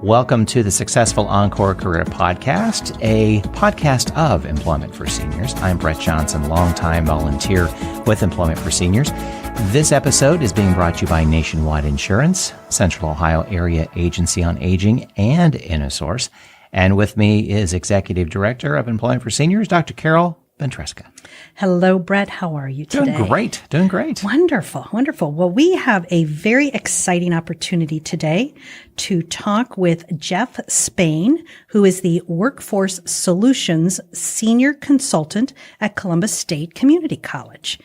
Welcome to the Successful Encore Career Podcast, a podcast of Employment for Seniors. I'm Brett Johnson, longtime volunteer with Employment for Seniors. This episode is being brought to you by Nationwide Insurance, Central Ohio Area Agency on Aging, and InnoSource. And with me is Executive Director of Employment for Seniors, Dr. Carol Ventresca. Hello, Brett. How are you today? Doing great. Wonderful. Well, we have a very exciting opportunity today to talk with Jeff Spain, who is the Workforce Solutions Senior Consultant at Columbus State Community College.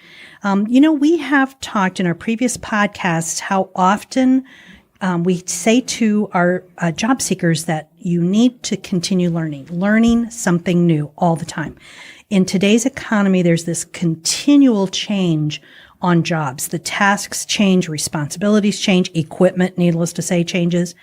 We have talked in our previous podcasts how often we say to our job seekers that you need to continue learning something new all the time. In today's economy, there's this continual change on jobs. The tasks change, responsibilities change, equipment, needless to say, changes.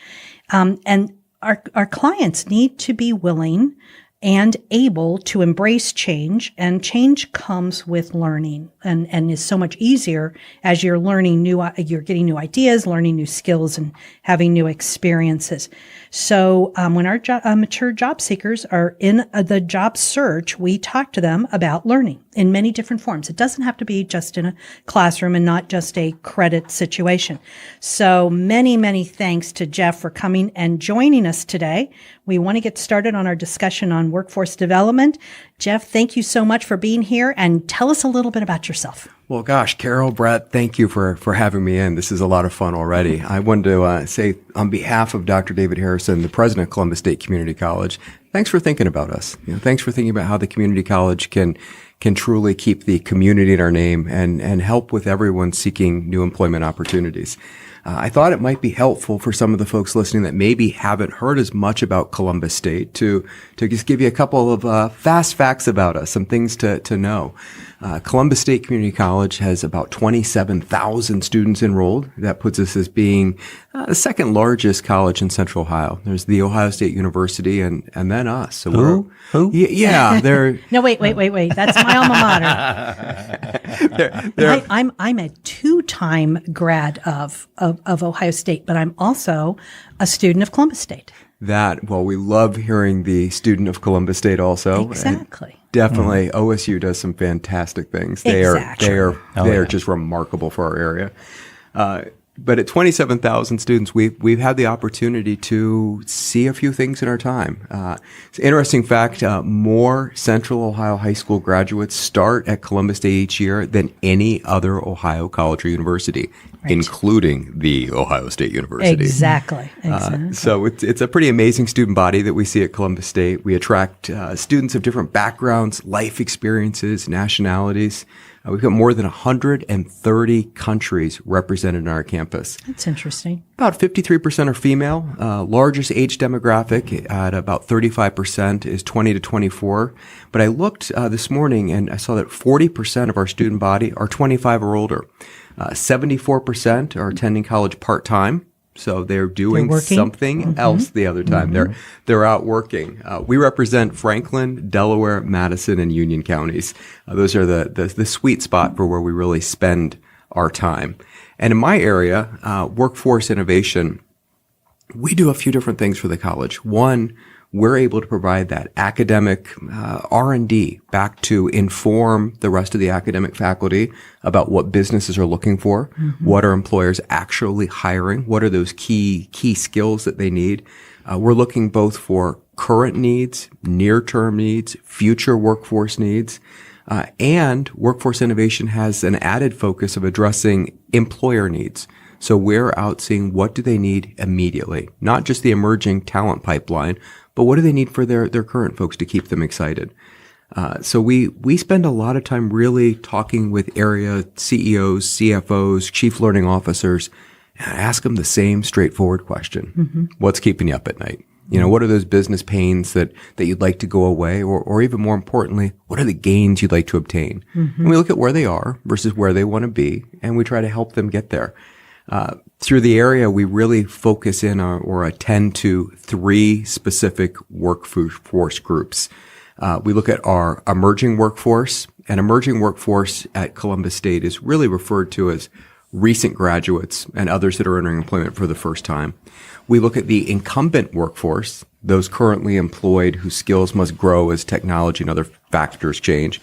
And our clients need to be willing and able to embrace change, and change comes with learning and is so much easier as you're learning you're getting new ideas, learning new skills, and having new experiences. So when our mature job seekers are in the job search, we talk to them about learning in many different forms. It doesn't have to be just in a classroom and not just a credit situation. So many, many thanks to Jeff for coming and joining us today. We want to get started on our discussion on workforce development. Jeff, thank you so much for being here, and tell us a little bit about yourself. Well, gosh, Carol, Brett, thank you for having me in. This is a lot of fun already. I wanted to say on behalf of Dr. David Harrison, the president of Columbus State Community College, thanks for thinking about us. Thanks for thinking about how the community college can truly keep the community in our name and help with everyone seeking new employment opportunities. I thought it might be helpful for some of the folks listening that maybe haven't heard as much about Columbus State to just give you a couple of fast facts about us, some things to know. Columbus State Community College has about 27,000 students enrolled. That puts us as being the second largest college in Central Ohio. There's the Ohio State University and then us. So Who? Yeah, they're... No, wait. That's my alma mater. I'm a two-time grad of Ohio State, but I'm also a student of Columbus State. We love hearing the student of Columbus State also. Exactly. Definitely, OSU does some fantastic things. They are just remarkable for our area. But at 27,000 students, we've had the opportunity to see a few things in our time. It's an interesting fact, more Central Ohio high school graduates start at Columbus State each year than any other Ohio college or university, right, including the Ohio State University. Exactly. So it's a pretty amazing student body that we see at Columbus State. We attract students of different backgrounds, life experiences, nationalities. We've got more than 130 countries represented on our campus. That's interesting. About 53% are female. Largest age demographic at about 35% is 20 to 24. But I looked this morning and I saw that 40% of our student body are 25 or older. 74% are attending college part-time. So they're doing something else the other time. They're out working. We represent Franklin, Delaware, Madison, and Union counties. Those are the sweet spot for where we really spend our time. And in my area, workforce innovation, we do a few different things for the college. One, we're able to provide that academic R&D back to inform the rest of the academic faculty about what businesses are looking for, what are employers actually hiring, what are those key skills that they need. We're looking both for current needs, near-term needs, future workforce needs, and workforce innovation has an added focus of addressing employer needs. So we're out seeing what do they need immediately, not just the emerging talent pipeline, but what do they need for their current folks to keep them excited? So we spend a lot of time really talking with area CEOs, CFOs, chief learning officers, and ask them the same straightforward question. What's keeping you up at night? What are those business pains that you'd like to go away? Or even more importantly, what are the gains you'd like to obtain? And we look at where they are versus where they want to be, and we try to help them get there. Through the area, we really focus in or attend to three specific workforce groups. We look at our emerging workforce, and emerging workforce at Columbus State is really referred to as recent graduates, and others that are entering employment for the first time. We look at the incumbent workforce, those currently employed whose skills must grow as technology and other factors change.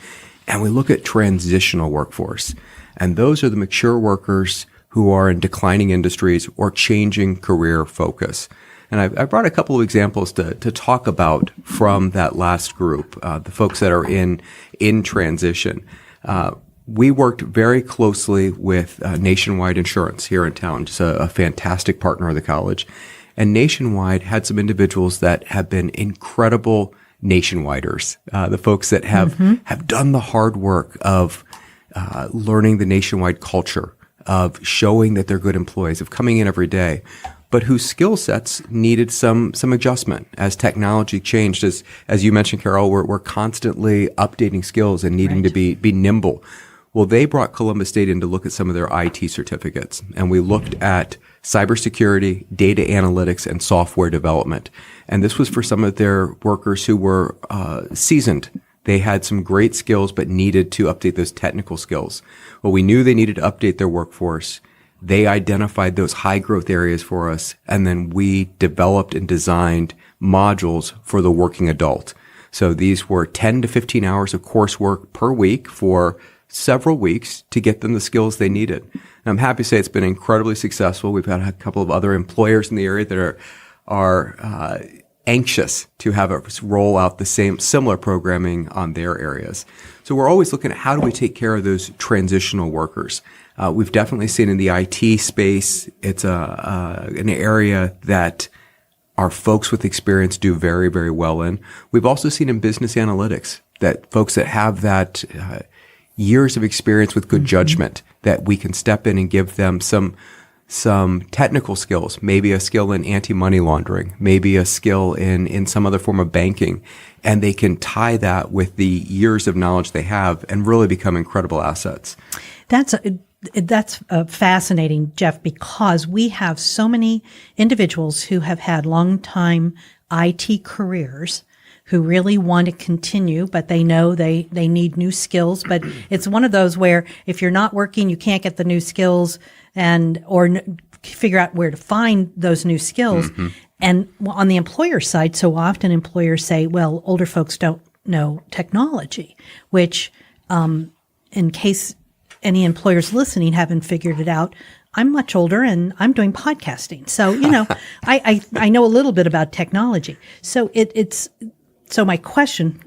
And we look at transitional workforce. And those are the mature workers who are in declining industries or changing career focus. And I brought a couple of examples to talk about from that last group, the folks that are in transition. We worked very closely with Nationwide Insurance here in town, just a fantastic partner of the college. And Nationwide had some individuals that have been incredible Nationwiders, the folks that have done the hard work of learning the Nationwide culture, of showing that they're good employees, of coming in every day, but whose skill sets needed some adjustment as technology changed. As you mentioned, Carol, we're constantly updating skills and needing to be nimble. Well, they brought Columbus State in to look at some of their IT certificates, and we looked at cybersecurity, data analytics, and software development. And this was for some of their workers who were seasoned. They had some great skills, but needed to update those technical skills. Well, we knew they needed to update their workforce. They identified those high growth areas for us, and then we developed and designed modules for the working adult. So these were 10 to 15 hours of coursework per week for several weeks to get them the skills they needed. And I'm happy to say it's been incredibly successful. We've had a couple of other employers in the area that are anxious to have us roll out the similar programming on their areas. So we're always looking at how do we take care of those transitional workers. We've definitely seen in the IT space, it's an area that our folks with experience do very, very well in. We've also seen in business analytics that folks that have that years of experience with good judgment, that we can step in and give them some technical skills, maybe a skill in anti-money laundering, maybe a skill in some other form of banking, and they can tie that with the years of knowledge they have and really become incredible assets. That's fascinating, Jeff, because we have so many individuals who have had long-time IT careers who really want to continue, but they know they need new skills. But it's one of those where if you're not working, you can't get the new skills or figure out where to find those new skills. And on the employer side, so often employers say, well, older folks don't know technology, which in case any employers listening haven't figured it out, I'm much older and I'm doing podcasting. So, I know a little bit about technology. So so my question,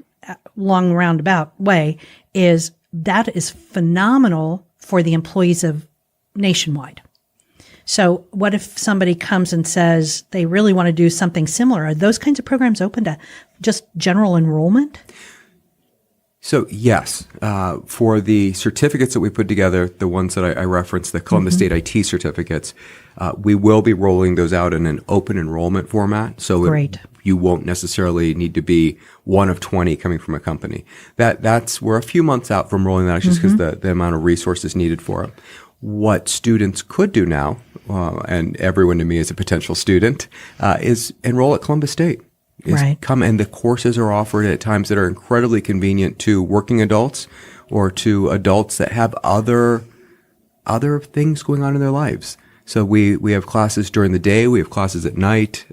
long roundabout way, is that is phenomenal for the employees of Nationwide. So what if somebody comes and says they really want to do something similar? Are those kinds of programs open to just general enrollment? So yes, for the certificates that we put together, the ones that I referenced, the Columbus State IT certificates, we will be rolling those out in an open enrollment format. So you won't necessarily need to be one of 20 coming from a company. We're a few months out from rolling that out just because the amount of resources needed for it. What students could do now, and everyone to me is a potential student, is enroll at Columbus State. Come, and the courses are offered at times that are incredibly convenient to working adults or to adults that have other things going on in their lives. So we have classes during the day, we have classes at night.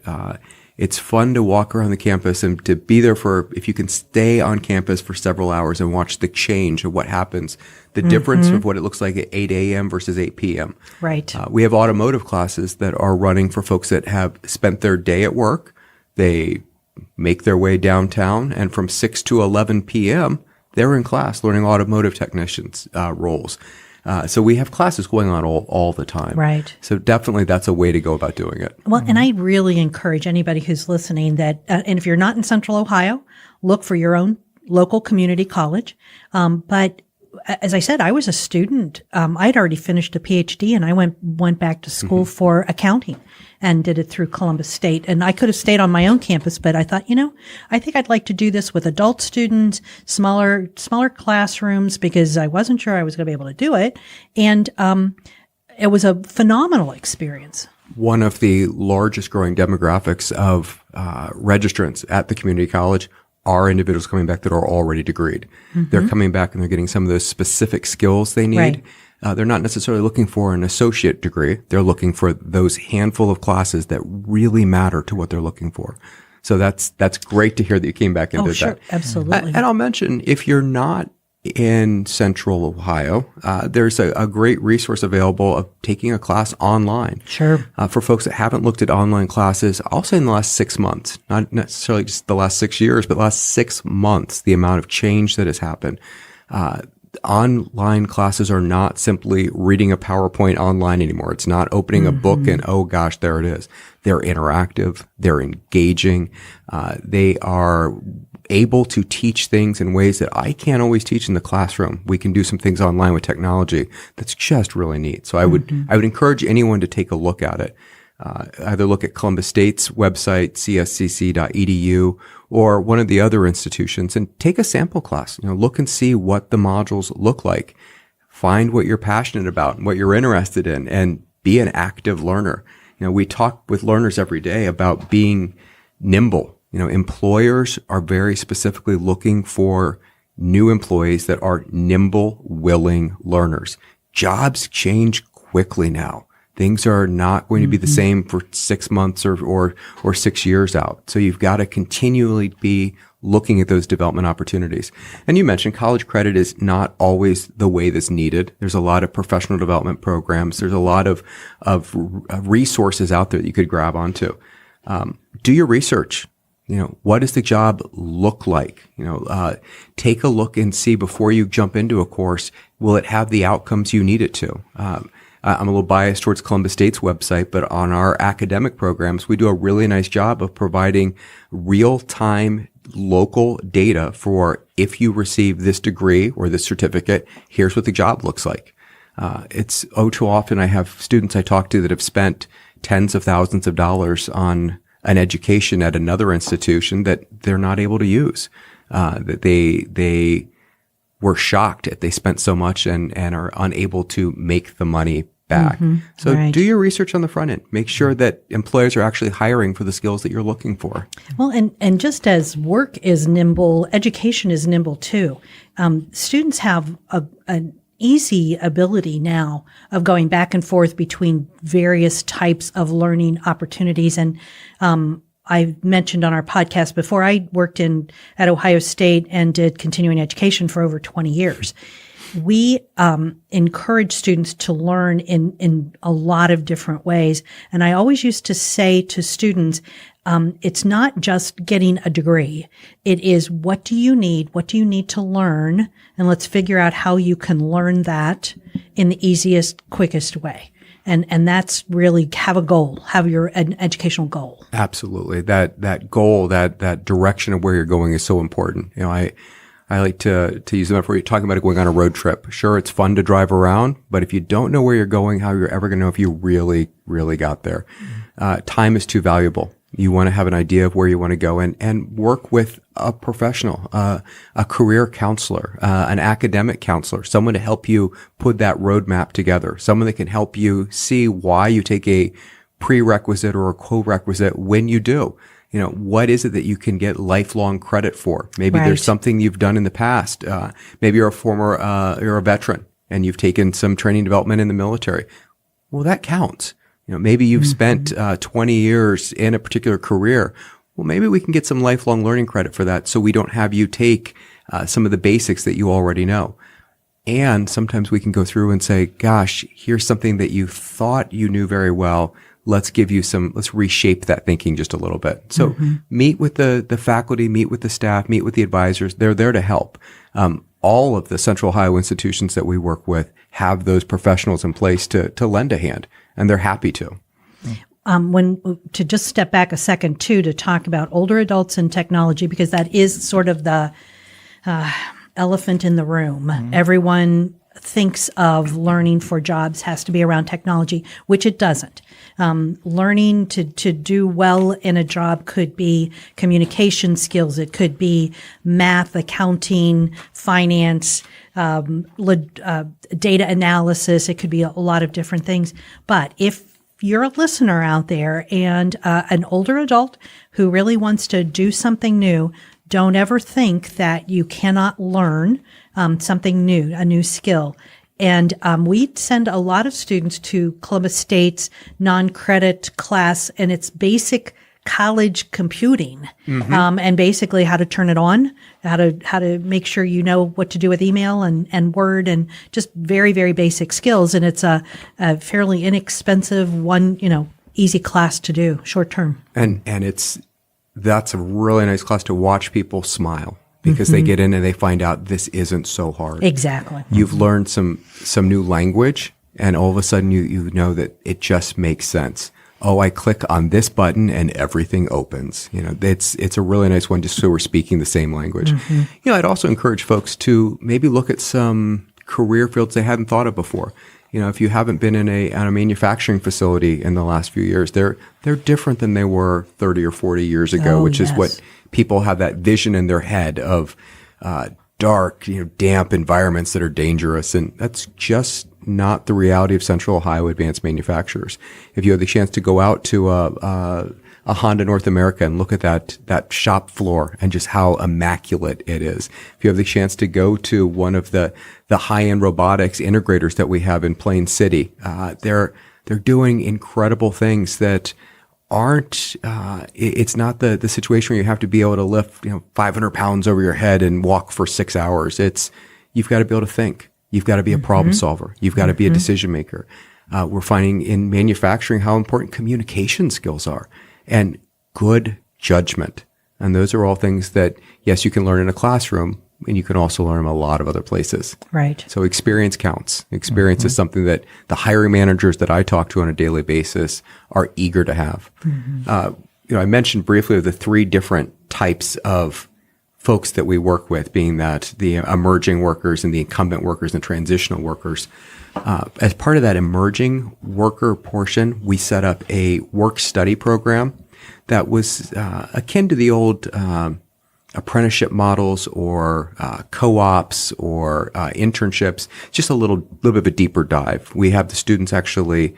It's fun to walk around the campus and to be there if you can stay on campus for several hours and watch the change of what happens, the difference of what it looks like at 8 a.m. versus 8 p.m. Right. We have automotive classes that are running for folks that have spent their day at work. They make their way downtown, and from 6 to 11 p.m., they're in class learning automotive technicians roles. So we have classes going on all the time. Right. So definitely that's a way to go about doing it. Well, and I really encourage anybody who's listening that, and if you're not in Central Ohio, look for your own local community college. But as I said, I was a student. I'd already finished a PhD, and I went back to school for accounting and did it through Columbus State. And I could have stayed on my own campus, but I thought, I think I'd like to do this with adult students, smaller classrooms, because I wasn't sure I was going to be able to do it. And it was a phenomenal experience. One of the largest growing demographics of registrants at the community college are individuals coming back that are already degreed. They're coming back and they're getting some of those specific skills they need. They're not necessarily looking for an associate degree. They're looking for those handful of classes that really matter to what they're looking for. So that's great to hear that you came back and did sure. that. Absolutely. And I'll mention, if you're not in Central Ohio, there's a great resource available of taking a class online. Sure. For folks that haven't looked at online classes, I'll say in the last 6 months, not necessarily just the last 6 years, but the last 6 months, the amount of change that has happened. Online classes are not simply reading a PowerPoint online anymore. It's not opening a book and, oh gosh, there it is. They're interactive. They're engaging. They are able to teach things in ways that I can't always teach in the classroom. We can do some things online with technology that's just really neat. So I would encourage anyone to take a look at it. Either look at Columbus State's website, cscc.edu, or one of the other institutions, and take a sample class. Look and see what the modules look like. Find what you're passionate about and what you're interested in, and be an active learner. We talk with learners every day about being nimble. Employers are very specifically looking for new employees that are nimble, willing learners. Jobs change quickly now. Things are not going to be the same for 6 months or 6 years out. So you've got to continually be looking at those development opportunities. And you mentioned college credit is not always the way that's needed. There's a lot of professional development programs. There's a lot of resources out there that you could grab onto. Do your research. What does the job look like? Take a look and see before you jump into a course, will it have the outcomes you need it to? I'm a little biased towards Columbus State's website, but on our academic programs, we do a really nice job of providing real-time local data for, if you receive this degree or this certificate, here's what the job looks like. It's too often I have students I talk to that have spent tens of thousands of dollars on an education at another institution that they're not able to use. That they were shocked that they spent so much and are unable to make the money back. So do your research on the front end. Make sure that employers are actually hiring for the skills that you're looking for. Well, and just as work is nimble, education is nimble too. Students have an easy ability now of going back and forth between various types of learning opportunities. And I mentioned on our podcast before, I worked at Ohio State and did continuing education for over 20 years. We encourage students to learn in a lot of different ways. And I always used to say to students, it's not just getting a degree. It is, what do you need? What do you need to learn? And let's figure out how you can learn that in the easiest, quickest way. And that's really, have a goal, have an educational goal. Absolutely. That goal, that direction of where you're going is so important. I like to use the metaphor, you're talking about going on a road trip. Sure, it's fun to drive around, but if you don't know where you're going, how you're ever going to know if you really, really got there? Time is too valuable. You want to have an idea of where you want to go and work with a professional, a career counselor, an academic counselor, someone to help you put that roadmap together, someone that can help you see why you take a prerequisite or a co-requisite when you do. What is it that you can get lifelong credit for? Maybe there's something you've done in the past. Maybe you're you're a veteran and you've taken some training development in the military. Well, that counts. Maybe you've spent 20 years in a particular career. Well, maybe we can get some lifelong learning credit for that, so we don't have you take some of the basics that you already know. And sometimes we can go through and say, gosh, here's something that you thought you knew very well. Let's reshape that thinking just a little bit. So meet with the faculty, meet with the staff, meet with the advisors. They're there to help. All of the Central Ohio institutions that we work with have those professionals in place to lend a hand, and they're happy to. To just step back a second too, to talk about older adults and technology, because that is sort of the elephant in the room. Everyone thinks of learning for jobs has to be around technology, which it doesn't. Learning to do well in a job could be communication skills. It could be math, accounting, finance, data analysis. It could be a lot of different things. But if you're a listener out there and an older adult who really wants to do something new, don't ever think that you cannot learn something new, a new skill. And we send a lot of students to Columbus State's non-credit class, and it's basic college computing, and basically how to turn it on, how to make sure you know what to do with email and Word, and just very, very basic skills. And it's a fairly inexpensive easy class to do, short term. And that's a really nice class to watch people smile, because they get in and they find out this isn't so hard. Exactly. You've learned some new language, and all of a sudden you know that it just makes sense. Oh, I click on this button and everything opens. It's a really nice one, just so we're speaking the same language. I'd also encourage folks to maybe look at some career fields they hadn't thought of before. If you haven't been in a manufacturing facility in the last few years, they're different than they were 30 or 40 years ago, which is what people have that vision in their head of dark, damp environments that are dangerous. And that's just not the reality of Central Ohio advanced manufacturers. If you have the chance to go out to a Honda North America and look at that shop floor and just how immaculate it is. If you have the chance to go to one of the high-end robotics integrators that we have in Plain City, they're doing incredible things that aren't, it's not the situation where you have to be able to lift, 500 pounds over your head and walk for 6 hours. You've got to be able to think. You've got to be a problem solver. You've got to be a decision maker. We're finding in manufacturing how important communication skills are and good judgment. And those are all things that, yes, you can learn in a classroom, and you can also learn them a lot of other places. Right. So experience counts. Experience is something that the hiring managers that I talk to on a daily basis are eager to have. I mentioned briefly the three different types of folks that we work with, being that the emerging workers and the incumbent workers and transitional workers. As part of that emerging worker portion, we set up a work study program that was akin to the old apprenticeship models or co-ops or internships, just a little bit of a deeper dive. We have the students actually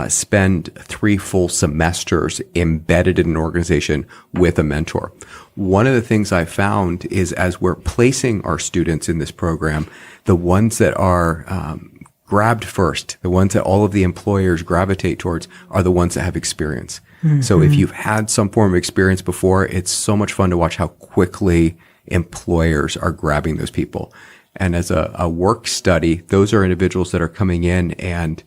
spend 3 full semesters embedded in an organization with a mentor. One of the things I found is, as we're placing our students in this program, the ones that are grabbed first, the ones that all of the employers gravitate towards, are the ones that have experience. So if you've had some form of experience before, it's so much fun to watch how quickly employers are grabbing those people. And as a work study, those are individuals that are coming in and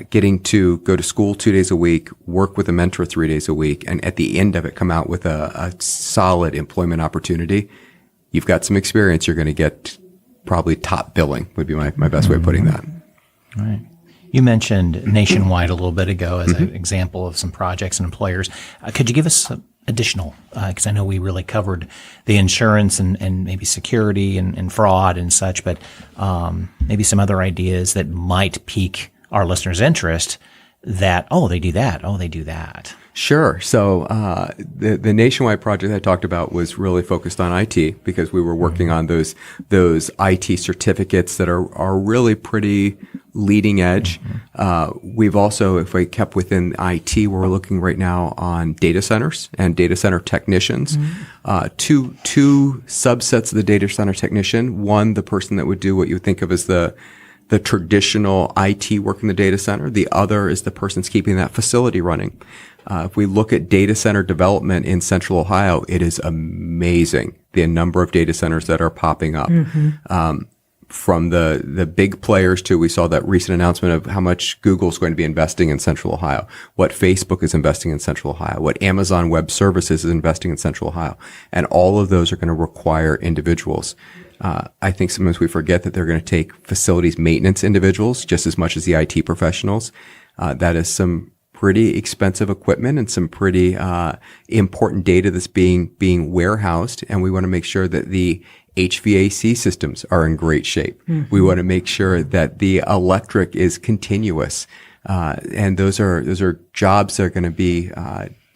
getting to go to school 2 days a week, work with a mentor 3 days a week, and at the end of it come out with a solid employment opportunity. You've got some experience, you're going to get probably top billing, would be my best way of putting that. All right. You mentioned Nationwide a little bit ago as an example of some projects and employers. Could you give us some additional, because I know we really covered the insurance and maybe security and fraud and such, but maybe some other ideas that might pique our listeners' interest that, they do that. Oh, they do that. Sure. So the Nationwide project I talked about was really focused on IT, because we were working on those IT certificates that are really pretty leading edge. We've also, if we kept within IT, we're looking right now on data centers and data center technicians. Two subsets of the data center technician. One, the person that would do what you would think of as the traditional IT work in the data center. The other is the person's keeping that facility running. If we look at data center development in Central Ohio, it is amazing the number of data centers that are popping up. From the big players to, we saw that recent announcement of how much Google's going to be investing in Central Ohio, what Facebook is investing in Central Ohio, what Amazon Web Services is investing in Central Ohio. And all of those are going to require individuals. I think sometimes we forget that they're going to take facilities maintenance individuals just as much as the IT professionals. That is some pretty expensive equipment and some pretty important data that's being warehoused, and we want to make sure that the HVAC systems are in great shape. We want to make sure that the electric is continuous, and those are jobs that are going to be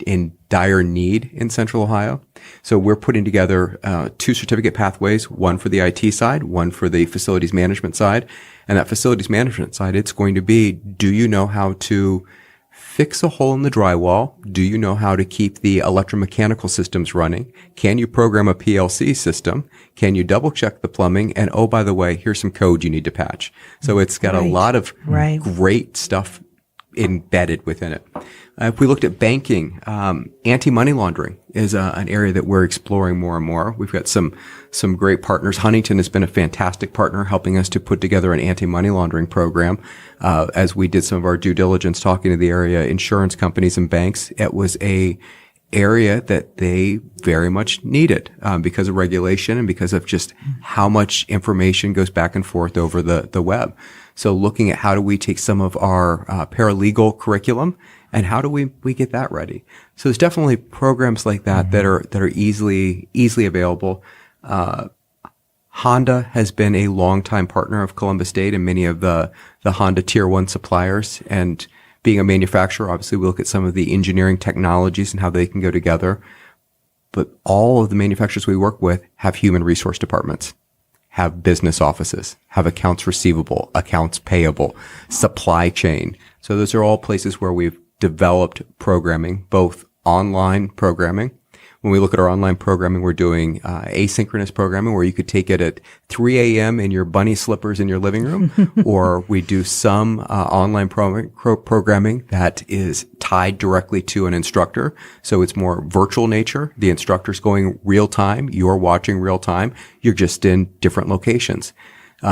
in dire need in Central Ohio. So we're putting together 2 certificate pathways, one for the IT side, one for the facilities management side. And that facilities management side, it's going to be, do you know how to fix a hole in the drywall? Do you know how to keep the electromechanical systems running? Can you program a PLC system? Can you double check the plumbing? And oh, by the way, here's some code you need to patch. So it's got a lot of great stuff embedded within it. If we looked at banking, anti-money laundering is an area that we're exploring more and more. We've got some great partners. Huntington has been a fantastic partner helping us to put together an anti-money laundering program. As we did some of our due diligence talking to the area insurance companies and banks, it was a area that they very much needed because of regulation and because of just how much information goes back and forth over the web. So looking at how do we take some of our paralegal curriculum and how do we get that ready? So there's definitely programs like that that are easily available. Honda has been a longtime partner of Columbus State and many of the Honda Tier 1 suppliers. And being a manufacturer, obviously we look at some of the engineering technologies and how they can go together. But all of the manufacturers we work with have human resource departments, have business offices, have accounts receivable, accounts payable, supply chain. So those are all places where we've developed programming, both online programming. When we look at our online programming, we're doing asynchronous programming where you could take it at 3 a.m. in your bunny slippers in your living room, or we do some online programming that is tied directly to an instructor. So it's more virtual nature. The instructor's going real time. You're watching real time. You're just in different locations.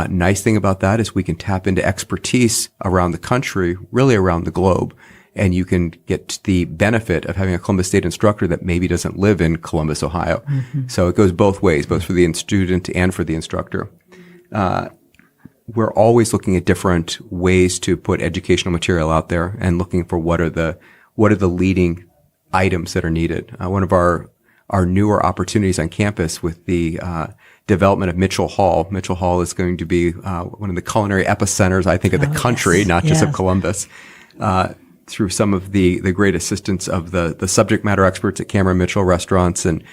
Nice thing about that is we can tap into expertise around the country, really around the globe. And you can get the benefit of having a Columbus State instructor that maybe doesn't live in Columbus, Ohio. So it goes both ways, both for the student and for the instructor. We're always looking at different ways to put educational material out there and looking for what are the leading items that are needed. One of our newer opportunities on campus with the development of Mitchell Hall. Mitchell Hall is going to be one of the culinary epicenters, I think, of the country, not just of Columbus. Through some of the great assistance of the subject matter experts at Cameron Mitchell Restaurants and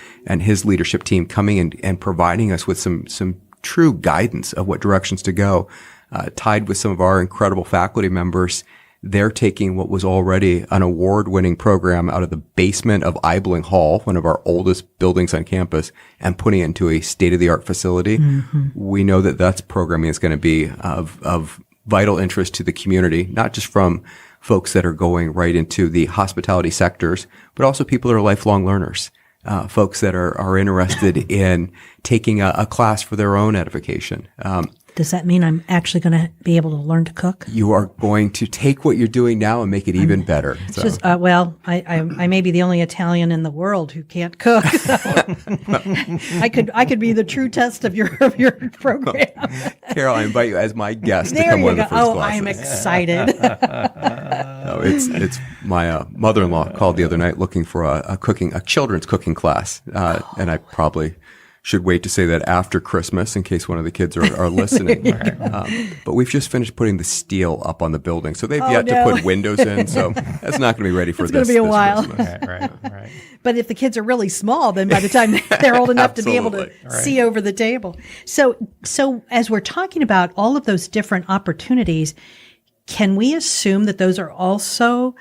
his leadership team coming and providing us with some true guidance of what directions to go, tied with some of our incredible faculty members. They're taking what was already an award-winning program out of the basement of Eibling Hall, one of our oldest buildings on campus, and putting it into a state-of-the-art facility. We know that that's programming is going to be of vital interest to the community, not just from folks that are going right into the hospitality sectors, but also people that are lifelong learners, folks that are interested in taking a class for their own edification. Does that mean I'm actually going to be able to learn to cook? You are going to take what you're doing now and make it even better. So. Just, I may be the only Italian in the world who can't cook. So I could be the true test of your program. Carol, I invite you as my guest to come one of the first classes. I'm excited. No, it's my mother-in-law called the other night looking for a children's cooking class, and I probably should wait to say that after Christmas in case one of the kids are listening. But we've just finished putting the steel up on the building, so they've yet to put windows in. So that's not going to be ready for this. It's going to be a while. Right. But if the kids are really small, then by the time they're old enough to be able to see over the table. So as we're talking about all of those different opportunities, can we assume that those are also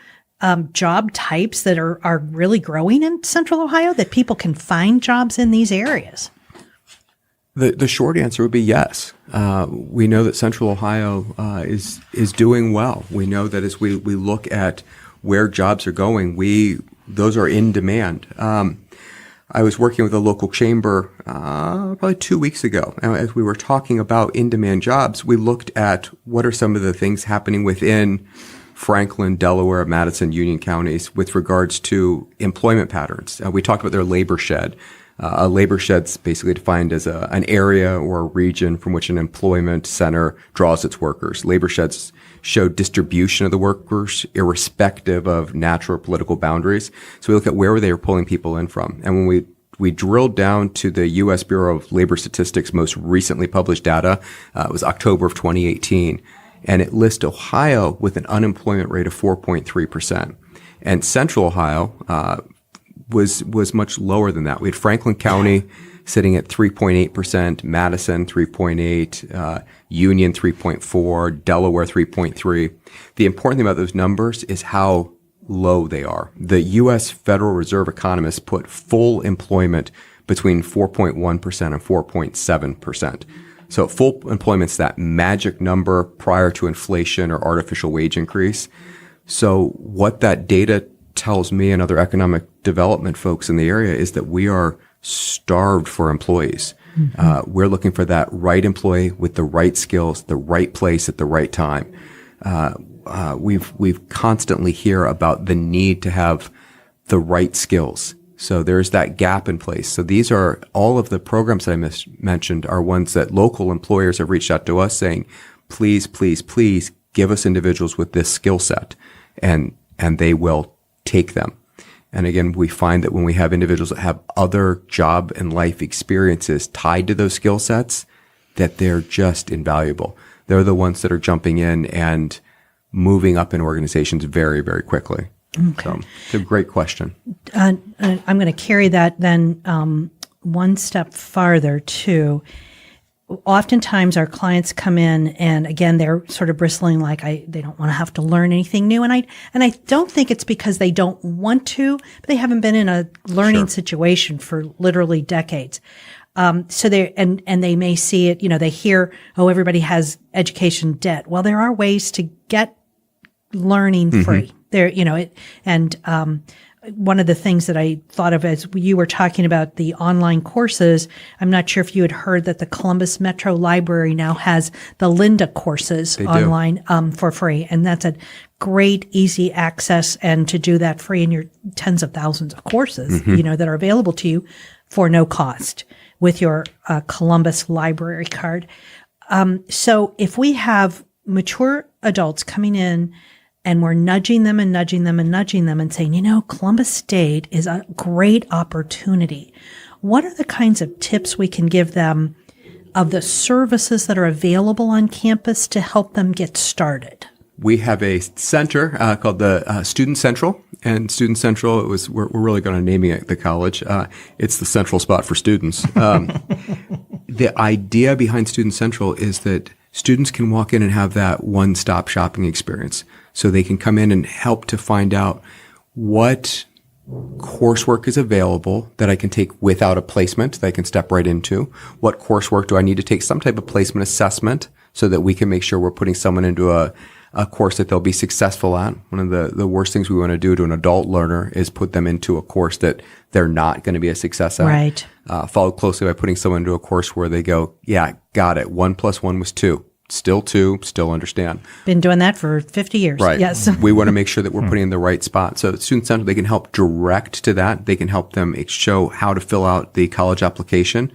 job types that are really growing in Central Ohio, that people can find jobs in these areas? The short answer would be yes. We know that Central Ohio is doing well. We know that as we look at where jobs are going, those are in demand. I was working with a local chamber probably 2 weeks ago. And as we were talking about in-demand jobs, we looked at what are some of the things happening within Franklin, Delaware, Madison, Union counties with regards to employment patterns. We talked about their labor shed. A labor shed's basically defined as an area or a region from which an employment center draws its workers. Labor sheds show distribution of the workers irrespective of natural or political boundaries. So we look at where they were pulling people in from. And when we drilled down to the U.S. Bureau of Labor Statistics' most recently published data, it was October of 2018. And it lists Ohio with an unemployment rate of 4.3%. And Central Ohio was much lower than that. We had Franklin County sitting at 3.8%, Madison 3.8%, Union 3.4%, Delaware 3.3%. The important thing about those numbers is how low they are. The U.S. Federal Reserve economists put full employment between 4.1% and 4.7%. So full employment's that magic number prior to inflation or artificial wage increase. So what that data tells me and other economic development folks in the area is that we are starved for employees. We're looking for that right employee with the right skills, the right place at the right time. We've constantly hear about the need to have the right skills. So there's that gap in place. So these are all of the programs that I mentioned are ones that local employers have reached out to us saying, please, please, please give us individuals with this skill set, and they will take them. And again, we find that when we have individuals that have other job and life experiences tied to those skill sets, that they're just invaluable. They're the ones that are jumping in and moving up in organizations very, very quickly. Okay. So it's a great question. I'm going to carry that then one step farther too. Oftentimes our clients come in and again, they're sort of bristling like they don't want to have to learn anything new. And I don't think it's because they don't want to, but they haven't been in a learning situation for literally decades. So they may see it, they hear, oh, everybody has education debt. Well, there are ways to get learning free. There, one of the things that I thought of as you were talking about the online courses, I'm not sure if you had heard that the Columbus Metro Library now has the Linda courses online for free. And that's a great, easy access, and to do that free in your tens of thousands of courses, that are available to you for no cost with your Columbus Library card. So if we have mature adults coming in and we're nudging them and nudging them and nudging them and saying, Columbus State is a great opportunity. What are the kinds of tips we can give them of the services that are available on campus to help them get started? We have a center called the Student Central, and Student Central, we're really going to naming it the college. It's the central spot for students. The idea behind Student Central is that students can walk in and have that one-stop shopping experience. So they can come in and help to find out what coursework is available that I can take without a placement that I can step right into. What coursework do I need to take some type of placement assessment so that we can make sure we're putting someone into a course that they'll be successful at. One of the worst things we want to do to an adult learner is put them into a course that they're not going to be a success at. Right. Followed closely by putting someone into a course where they go, yeah, got it. 1 + 1 was 2. Still 2, still understand. Been doing that for 50 years. Right. Yes. We want to make sure that we're putting in the right spot. So Student Center, they can help direct to that. They can help them show how to fill out the college application.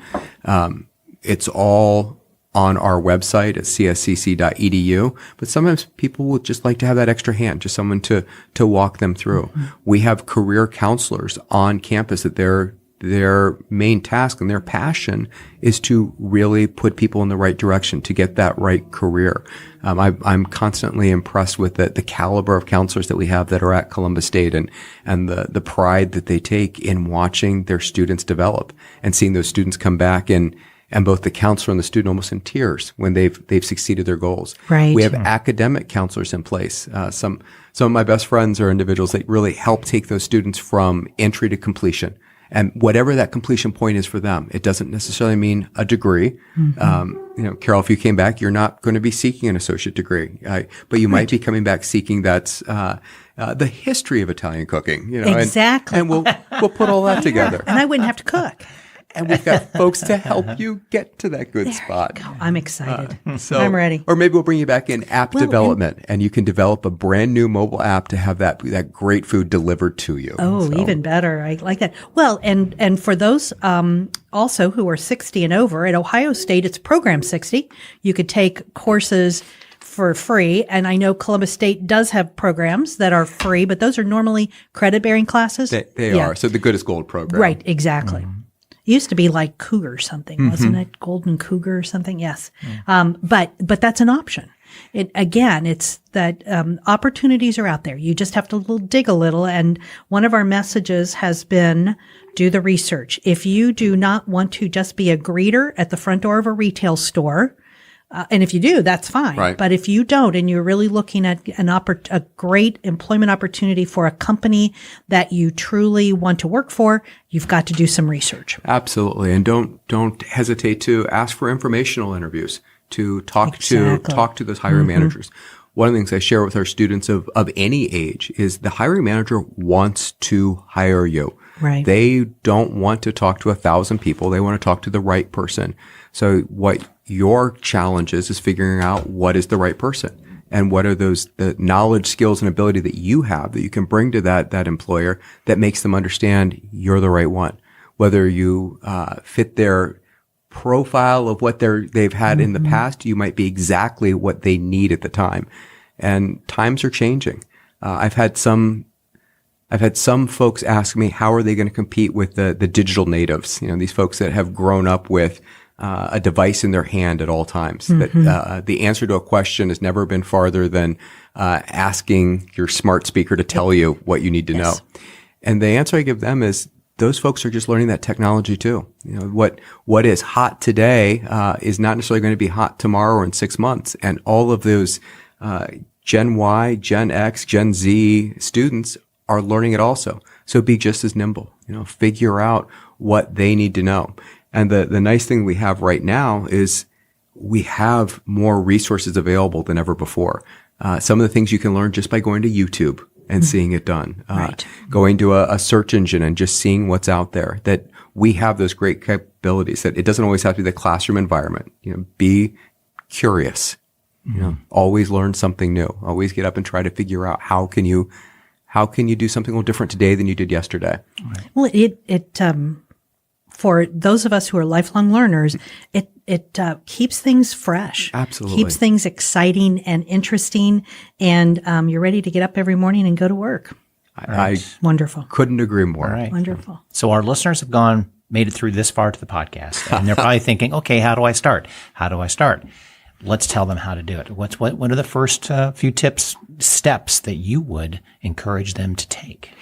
It's all on our website at cscc.edu. But sometimes people would just like to have that extra hand, just someone to walk them through. We have career counselors on campus that their main task and their passion is to really put people in the right direction to get that right career. I'm constantly impressed with the caliber of counselors that we have that are at Columbus State and the pride that they take in watching their students develop and seeing those students come back and both the counselor and the student almost in tears when they've succeeded their goals. Right. We have academic counselors in place. Some of my best friends are individuals that really help take those students from entry to completion. And whatever that completion point is for them, it doesn't necessarily mean a degree. Carol, if you came back, you're not going to be seeking an associate degree, but you might be coming back seeking that's the history of Italian cooking. Exactly. And we'll put all that together. And I wouldn't have to cook. And we've got folks to help you get to that good spot. I'm excited. So I'm ready. Or maybe we'll bring you back in app development, and you can develop a brand new mobile app to have that great food delivered to you. Oh, even better. I like that. Well, and for those also who are 60 and over, at Ohio State, it's Program 60. You could take courses for free. And I know Columbus State does have programs that are free, but those are normally credit-bearing classes. They are. So the Good as Gold program. Right, exactly. It used to be like Cougar something, wasn't it? Golden Cougar or something? Yes. But that's an option. It's that opportunities are out there. You just have to dig a little. And one of our messages has been do the research. If you do not want to just be a greeter at the front door of a retail store, And if you do, that's fine. Right. But if you don't, and you're really looking at a great employment opportunity for a company that you truly want to work for, you've got to do some research. Absolutely. And don't hesitate to ask for informational interviews, to talk to those hiring managers. One of the things I share with our students of any age is the hiring manager wants to hire you. Right. They don't want to talk to 1,000 people. They want to talk to the right person. So what your challenge is figuring out what is the right person and what are the knowledge, skills, and ability that you have that you can bring to that employer that makes them understand you're the right one. Whether you fit their profile of what they've had in the past, you might be exactly what they need at the time. And times are changing. I've had some folks ask me, how are they going to compete with the digital natives? These folks that have grown up with a device in their hand at all times. That the answer to a question has never been farther than asking your smart speaker to tell you what you need to know. And the answer I give them is, those folks are just learning that technology too. What is hot today is not necessarily going to be hot tomorrow or in 6 months. And all of those Gen Y, Gen X, Gen Z students are learning it also. So be just as nimble. Figure out what they need to know. And the nice thing we have right now is we have more resources available than ever before. Some of the things you can learn just by going to YouTube and seeing it done. Going to a search engine and just seeing what's out there. That we have those great capabilities. That it doesn't always have to be the classroom environment. Be curious. Always learn something new. Always get up and try to figure out how can you do something a little different today than you did yesterday. Right. Well, it for those of us who are lifelong learners, it keeps things fresh. Absolutely. Keeps things exciting and interesting, and you're ready to get up every morning and go to work. I Wonderful. couldn't agree more. All right. Wonderful. So our listeners have made it through this far to the podcast, and they're probably thinking, okay, how do I start? Let's tell them how to do it. What are the first few steps that you would encourage them to take?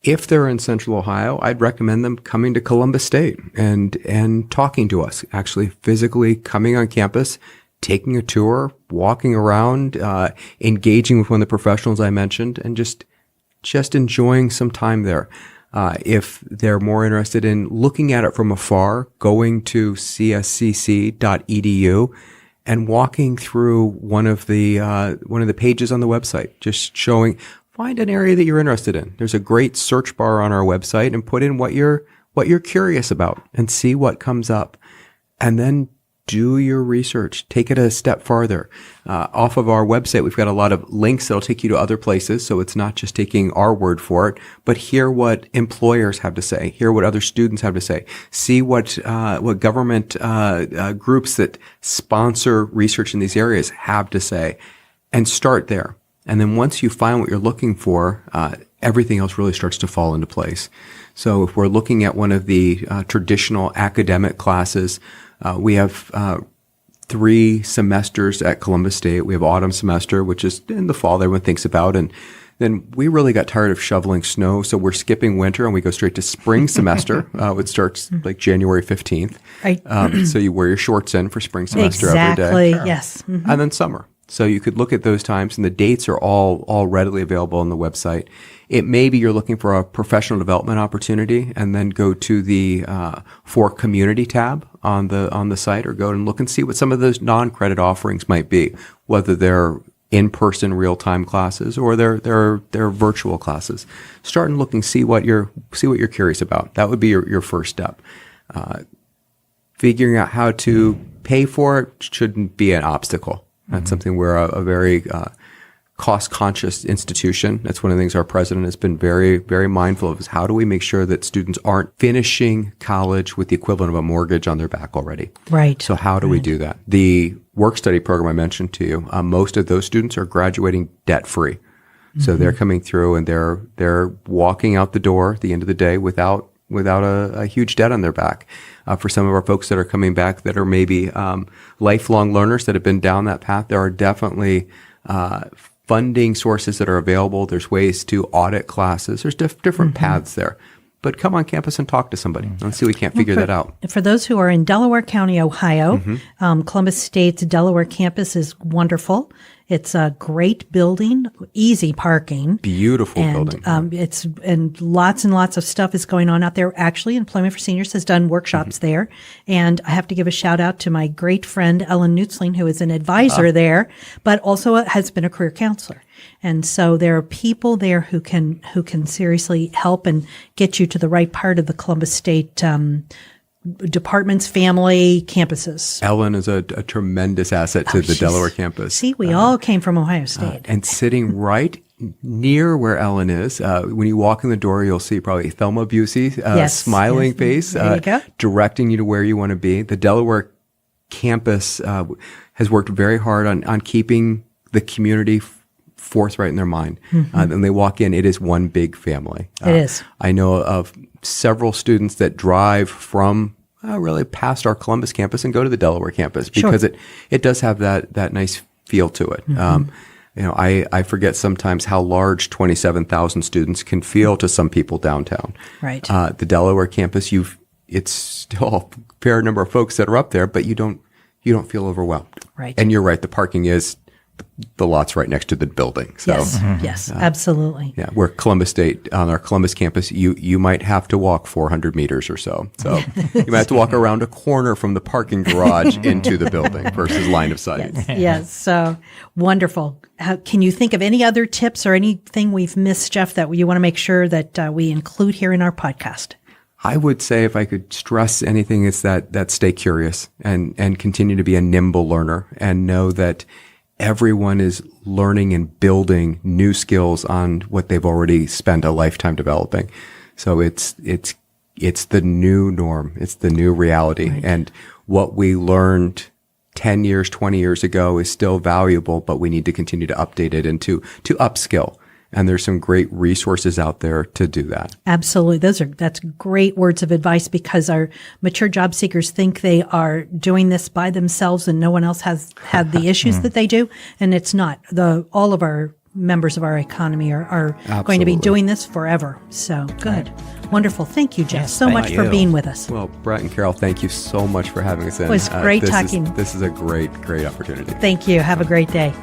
If they're in Central Ohio, I'd recommend them coming to Columbus State and talking to us, actually physically coming on campus, taking a tour, walking around, engaging with one of the professionals I mentioned, and just enjoying some time there. If they're more interested in looking at it from afar, going to cscc.edu and walking through one of the pages on the website, just showing, find an area that you're interested in. There's a great search bar on our website, and put in what you're curious about and see what comes up. And then do your research. Take it a step farther. Off of our website, we've got a lot of links that'll take you to other places. So it's not just taking our word for it, but hear what employers have to say. Hear what other students have to say. See what government groups that sponsor research in these areas have to say, and start there. And then once you find what you're looking for, everything else really starts to fall into place. So if we're looking at one of the traditional academic classes, we have 3 semesters at Columbus State. We have autumn semester, which is in the fall that everyone thinks about. And then we really got tired of shoveling snow, so we're skipping winter and we go straight to spring semester, which starts like January 15th. Right. So you wear your shorts in for spring semester Exactly. every day. Yes. Mm-hmm. And then summer. So you could look at those times, and the dates are all readily available on the website. It may be you're looking for a professional development opportunity, and then go to the For Community tab on the site, or go and look and see what some of those non-credit offerings might be, whether they're in-person real-time classes or they're virtual classes. Start and look and see what you're curious about. That would be your first step. Figuring out how to pay for it shouldn't be an obstacle. That's something we're a very cost-conscious institution. That's one of the things our president has been very, very mindful of, is how do we make sure that students aren't finishing college with the equivalent of a mortgage on their back already. Right. So how do we do that? The work-study program I mentioned to you, most of those students are graduating debt-free. So they're coming through and they're walking out the door at the end of the day without a huge debt on their back. For some of our folks that are coming back that are maybe lifelong learners that have been down that path, there are definitely funding sources that are available. There's ways to audit classes. There's different paths there. but come on campus and talk to somebody. Let's see if we can't figure that out. For those who are in Delaware County, Ohio, Columbus State's Delaware campus is wonderful. It's a great building, easy parking. Beautiful building. And lots of stuff is going on out there. Actually, Employment for Seniors has done workshops there. And I have to give a shout out to my great friend, Ellen Nutzling, who is an advisor there, but also has been a career counselor. And so there are people there who can seriously help and get you to the right part of the Columbus State, departments, family, campuses. Ellen is a tremendous asset to the Delaware campus. See, we all came from Ohio State. And sitting right near where Ellen is, when you walk in the door, you'll see probably Thelma Busey, smiling face, directing you to where you want to be. The Delaware campus has worked very hard on keeping the community forthright in their mind. And they walk in, it is one big family. It is. I know of several students that drive from really past our Columbus campus and go to the Delaware campus because it does have that nice feel to it. I forget sometimes how large 27,000 students can feel to some people downtown. Right. The Delaware campus, it's still a fair number of folks that are up there, but you don't feel overwhelmed. Right. And you're right, the parking is the lot's right next to the building. So yes, absolutely. Yeah, we're Columbus State on our Columbus campus. You might have to walk 400 meters or so. So you might have to walk around a corner from the parking garage into the building versus line of sight. Yes. So wonderful. Can you think of any other tips or anything we've missed, Jeff, that you want to make sure that we include here in our podcast? I would say if I could stress anything, it's that stay curious and continue to be a nimble learner and know that everyone is learning and building new skills on what they've already spent a lifetime developing. So it's the new norm. It's the new reality. Right. And what we learned 10 years, 20 years ago is still valuable, but we need to continue to update it and to upskill. And there's some great resources out there to do that. Absolutely. That's great words of advice because our mature job seekers think they are doing this by themselves and no one else has had the issues that they do. And it's not. All of our members of our economy are going to be doing this forever. So good. Right. Wonderful. Thank you, Jeff, so much for being with us. Well, Brett and Carol, thank you so much for having us in. It was great talking. This is a great opportunity. Thank you. Have a great day.